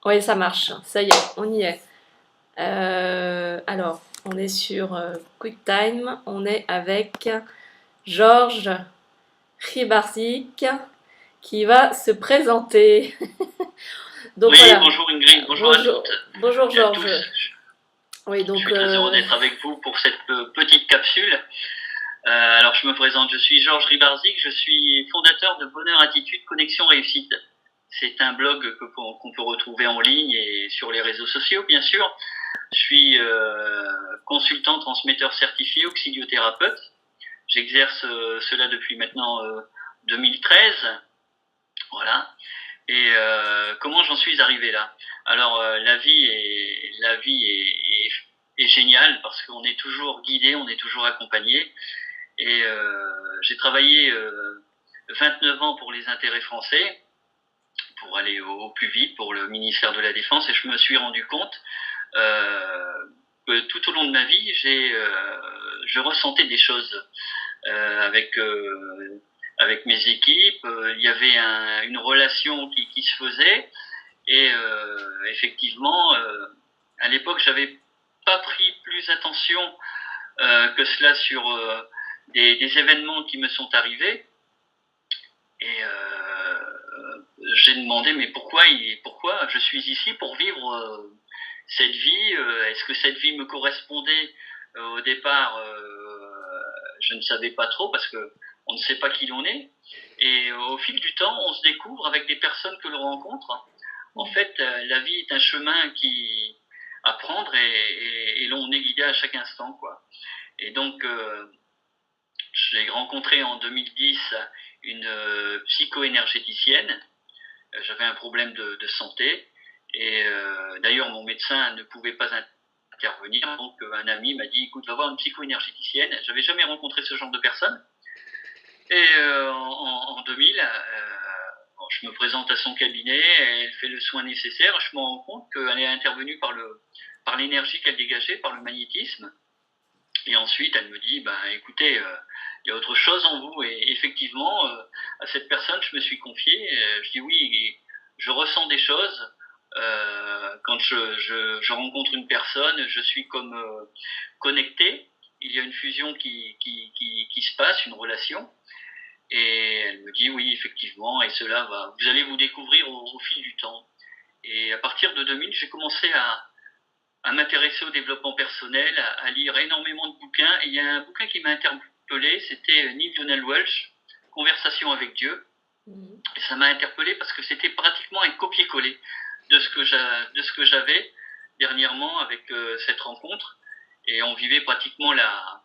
Oui, ça marche. Ça y est, on y est. Alors, on est sur QuickTime. On est avec Georges Ribarzik qui va se présenter. Donc Oui, voilà. bonjour Ingrid, bonjour à Bonjour, toutes bonjour et à Georges. tous. Oui, Je donc suis très heureux d'être avec vous pour cette petite capsule. Alors je me présente, je suis Georges Ribarzik, je suis fondateur de Bonheur Attitude Connexion Réussite. C'est un blog qu'on peut retrouver en ligne et sur les réseaux sociaux, bien sûr. Je suis consultant transmetteur certifié auxiliothérapeute. J'exerce cela depuis maintenant 2013. Voilà. Et comment j'en suis arrivé là? Alors la vie est géniale parce qu'on est toujours guidé, on est toujours accompagné. Et j'ai travaillé 29 ans pour les intérêts français, pour aller au plus vite pour le ministère de la Défense, et je me suis rendu compte euh, que tout au long de ma vie, je ressentais des choses avec mes équipes. Il y avait une relation qui se faisait. Et effectivement, à l'époque, j'avais pas pris plus attention que cela sur des événements qui me sont arrivés. Et j'ai demandé, mais pourquoi je suis ici pour vivre cette vie? Est-ce que cette vie me correspondait au départ? Je ne savais pas trop parce que on ne sait pas qui l'on est. Et au fil du temps, on se découvre avec des personnes que l'on rencontre. En fait, la vie est un chemin à prendre et l'on est guidé à chaque instant, quoi. Et donc, j'ai rencontré en 2010 une psycho-énergéticienne. J'avais un problème de santé et d'ailleurs mon médecin ne pouvait pas intervenir. Donc un ami m'a dit écoute, va voir une psycho-énergéticienne. J'avais jamais rencontré ce genre de personne. Et en 2000, je me présente à son cabinet, elle fait le soin nécessaire. Je me rends compte qu'elle est intervenue par l'énergie qu'elle dégageait, par le magnétisme. Et ensuite, elle me dit, ben, écoutez, il y a autre chose en vous. Et effectivement, à cette personne, je me suis confié. Je dis oui, je ressens des choses. Quand je rencontre une personne, je suis comme connecté. Il y a une fusion qui se passe, une relation. Et elle me dit oui, effectivement, et cela va. Vous allez vous découvrir au fil du temps. Et à partir de 2000, j'ai commencé à m'intéresser au développement personnel, à lire énormément de bouquins. Et il y a un bouquin qui m'a interpellé, c'était Neil Donald Welch, Conversation avec Dieu. Et ça m'a interpellé parce que c'était pratiquement un copier-coller de ce que j'avais dernièrement avec cette rencontre. Et on vivait pratiquement la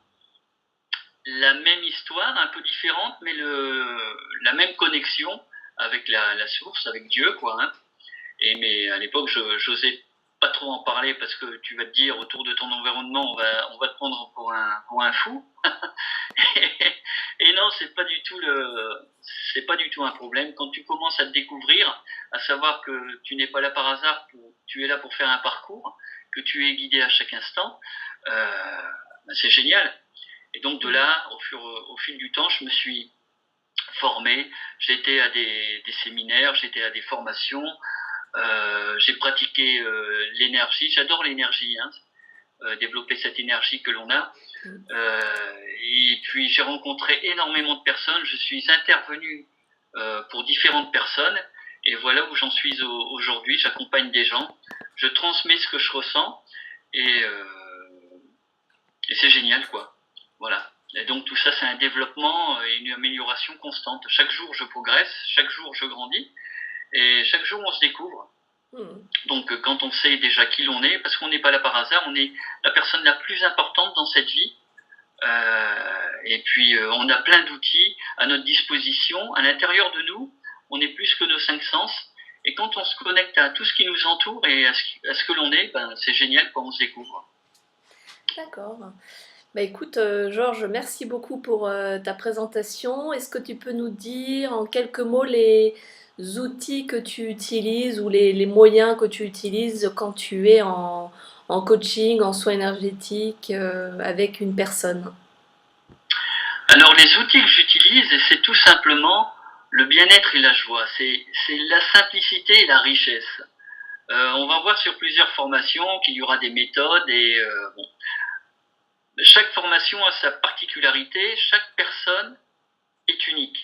même histoire, un peu différente, mais la même connexion avec la source, avec Dieu, quoi. Hein. Mais à l'époque, j'osais pas trop en parler parce que tu vas te dire autour de ton environnement, on va te prendre pour un fou. Et non, c'est pas du tout un problème. Quand tu commences à te découvrir, à savoir que tu n'es pas là par hasard, tu es là pour faire un parcours, que tu es guidé à chaque instant, c'est génial. Et donc de là, au fil du temps, je me suis formé. J'étais à des séminaires, j'étais à des formations. J'ai pratiqué l'énergie. J'adore l'énergie, hein, développer cette énergie que l'on a. Et puis j'ai rencontré énormément de personnes. Je suis intervenu pour différentes personnes. Et voilà où j'en suis aujourd'hui. J'accompagne des gens. Je transmets ce que je ressens. Et, euh, et c'est génial, quoi. Voilà. Et donc tout ça, c'est un développement et une amélioration constante. Chaque jour, je progresse, chaque jour, je grandis, et chaque jour, on se découvre. Donc quand on sait déjà qui l'on est, parce qu'on n'est pas là par hasard, on est la personne la plus importante dans cette vie. Et puis on a plein d'outils à notre disposition. À l'intérieur de nous, on est plus que nos cinq sens. Et quand on se connecte à tout ce qui nous entoure et à ce que l'on est, ben, c'est génial quand on se découvre. d'accord. Bah écoute, Georges, merci beaucoup pour ta présentation. Est-ce que tu peux nous dire en quelques mots les outils que tu utilises ou les moyens que tu utilises quand tu es en coaching, en soins énergétiques avec une personne? Alors les outils que j'utilise, c'est tout simplement le bien-être et la joie. C'est la simplicité et la richesse. On va voir sur plusieurs formations qu'il y aura des méthodes et bon, chaque formation a sa particularité, chaque personne est unique,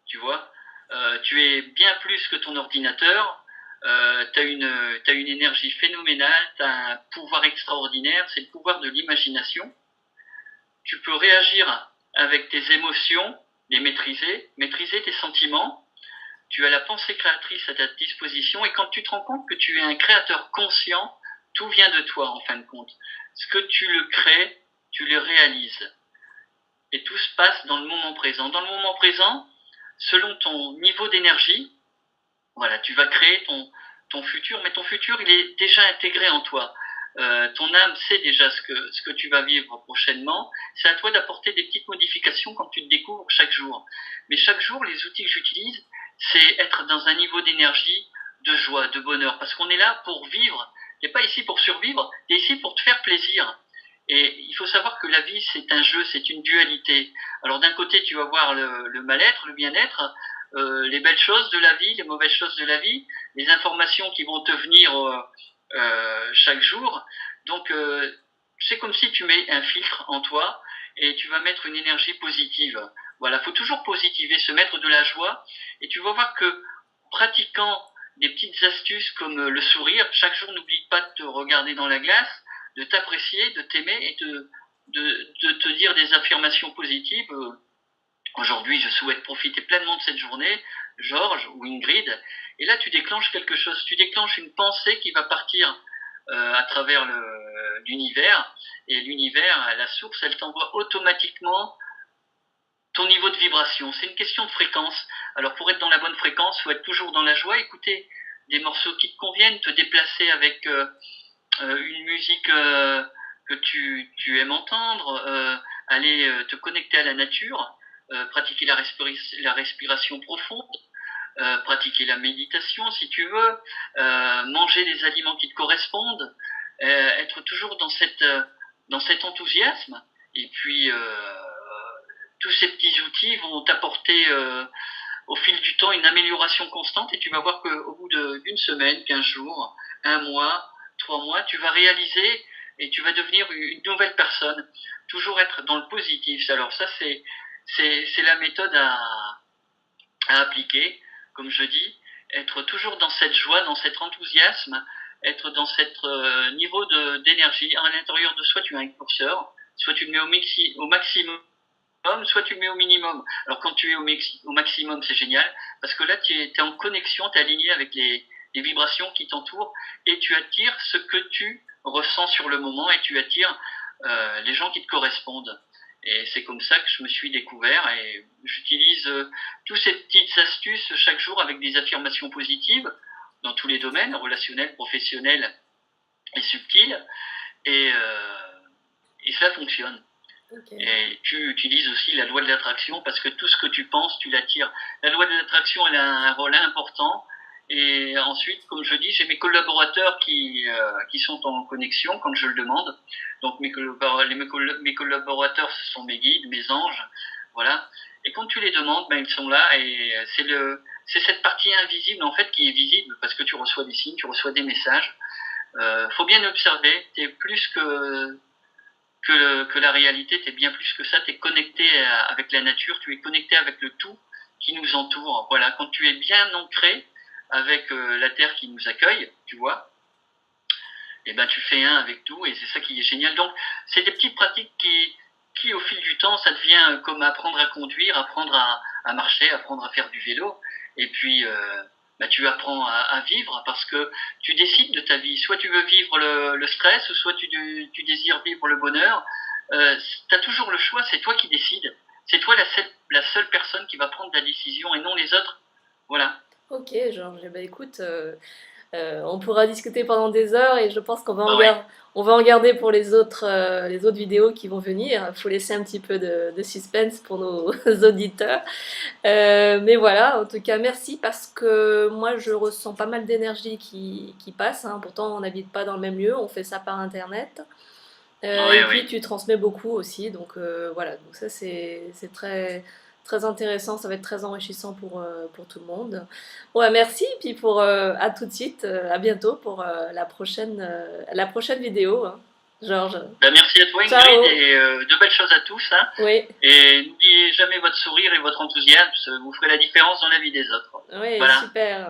tu vois. Tu es bien plus que ton ordinateur, tu as une énergie phénoménale, tu as un pouvoir extraordinaire, c'est le pouvoir de l'imagination. Tu peux réagir avec tes émotions, les maîtriser tes sentiments. Tu as la pensée créatrice à ta disposition et quand tu te rends compte que tu es un créateur conscient, tout vient de toi en fin de compte. Ce que tu le crées, tu le réalises. Et tout se passe dans le moment présent. Dans le moment présent, selon ton niveau d'énergie, voilà, tu vas créer ton futur, mais ton futur, il est déjà intégré en toi. Ton âme sait déjà ce que tu vas vivre prochainement. C'est à toi d'apporter des petites modifications quand tu te découvres chaque jour. Mais chaque jour, les outils que j'utilise, c'est être dans un niveau d'énergie, de joie, de bonheur. Parce qu'on est là pour vivre. Tu n'es pas ici pour survivre, tu es ici pour te faire plaisir. Et il faut savoir que la vie, c'est un jeu, c'est une dualité. Alors d'un côté, tu vas voir le mal-être, le bien-être, les belles choses de la vie, les mauvaises choses de la vie, les informations qui vont te venir chaque jour. Donc c'est comme si tu mets un filtre en toi et tu vas mettre une énergie positive. Voilà, faut toujours positiver, se mettre de la joie et tu vas voir que pratiquant des petites astuces comme le sourire, chaque jour n'oublie pas de te regarder dans la glace, de t'apprécier, de t'aimer et de te dire des affirmations positives. Aujourd'hui, je souhaite profiter pleinement de cette journée, Georges ou Ingrid. Et là, tu déclenches quelque chose. Tu déclenches une pensée qui va partir à travers l'univers. Et l'univers, la source, elle t'envoie automatiquement ton niveau de vibration. C'est une question de fréquence. Alors, pour être dans la bonne fréquence, il faut être toujours dans la joie, écouter des morceaux qui te conviennent, te déplacer avec une musique que tu aimes entendre, aller te connecter à la nature, pratiquer la respiration profonde, pratiquer la méditation si tu veux, manger des aliments qui te correspondent, être toujours dans cet enthousiasme. Et puis, tous ces petits outils vont t'apporter au fil du temps une amélioration constante et tu vas voir qu'au bout d'une semaine, 15 jours, un mois, 3 mois, tu vas réaliser et tu vas devenir une nouvelle personne. Toujours être dans le positif. Alors ça, c'est la méthode à appliquer, comme je dis, être toujours dans cette joie, dans cet enthousiasme, être dans cet niveau d'énergie. À l'intérieur de soi, tu as un curseur, soit tu le mets au maximum, soit tu le mets au minimum. Alors quand tu es au maximum, c'est génial, parce que là, tu es en connexion, tu es aligné avec les vibrations qui t'entourent, et tu attires ce que tu ressens sur le moment, et tu attires les gens qui te correspondent. Et c'est comme ça que je me suis découvert, et j'utilise toutes ces petites astuces chaque jour avec des affirmations positives, dans tous les domaines, relationnels, professionnels et subtils, et, ça fonctionne. Ok. Et tu utilises aussi la loi de l'attraction parce que tout ce que tu penses, tu l'attires. La loi de l'attraction, elle a un rôle important. Et ensuite, comme je dis, j'ai mes collaborateurs qui sont en connexion quand je le demande. Donc mes collaborateurs, ce sont mes guides, mes anges, voilà. Et quand tu les demandes, ben ils sont là et c'est cette partie invisible en fait qui est visible parce que tu reçois des signes, tu reçois des messages. Faut bien observer. T'es plus que la réalité, tu es bien plus que ça, tu es connecté avec la nature, tu es connecté avec le tout qui nous entoure. Voilà, quand tu es bien ancré avec la terre qui nous accueille, tu vois, et ben tu fais un avec tout et c'est ça qui est génial. Donc, c'est des petites pratiques qui au fil du temps, ça devient comme apprendre à conduire, apprendre à marcher, apprendre à faire du vélo. Et puis, bah, tu apprends à vivre parce que tu décides de ta vie. Soit tu veux vivre le stress, ou soit tu désires vivre le bonheur. Tu as toujours le choix, c'est toi qui décides. C'est toi la seule personne qui va prendre la décision et non les autres. Voilà. Ok, Georges. Eh ben, écoute, on pourra discuter pendant des heures et je pense Ah ouais. on va en garder pour les autres vidéos qui vont venir. Il faut laisser un petit peu de suspense pour nos auditeurs. Mais voilà, en tout cas, merci parce que moi, je ressens pas mal d'énergie qui passe, hein. Pourtant, on n'habite pas dans le même lieu, on fait ça par Internet. Et Oui, puis, oui. tu transmets beaucoup aussi. Donc voilà, donc ça, c'est très intéressant, ça va être très enrichissant pour tout le monde. Ouais, merci, puis à tout de suite, à bientôt pour la prochaine vidéo, hein. Georges. Ben, merci à toi Ingrid Ciao! et de belles choses à tous. Hein. Oui, Et n'oubliez jamais votre sourire et votre enthousiasme, vous ferez la différence dans la vie des autres. oui, Voilà. super.